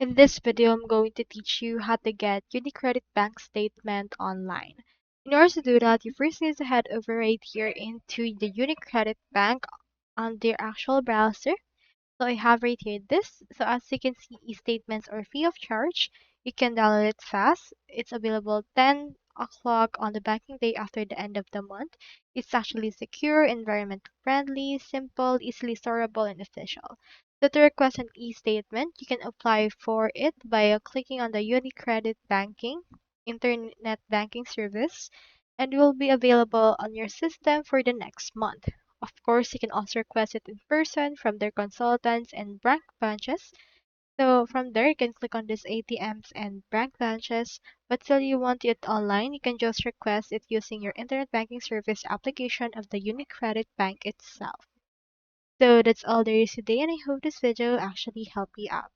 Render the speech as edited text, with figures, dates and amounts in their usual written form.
In this video, I'm going to teach you how to get UniCredit bank statement online. In order to do that, you first need to head over right here into the UniCredit bank on their actual browser. So I have right here this. So as you can see, e-statements are free of charge. You can download it fast. It's available 10 o'clock on the banking day after the end of the month. It's actually secure, environment friendly, simple, easily storable, and official. So to request an e-statement, you can apply for it by clicking on the UniCredit Banking Internet Banking Service, and it will be available on your system for the next month. Of course, you can also request it in person from their consultants and bank branches. So from there, you can click on these ATMs and bank branches. But still you want it online, you can just request it using your internet banking service application of the UniCredit Bank itself. So that's all there is today, and I hope this video actually helped you out.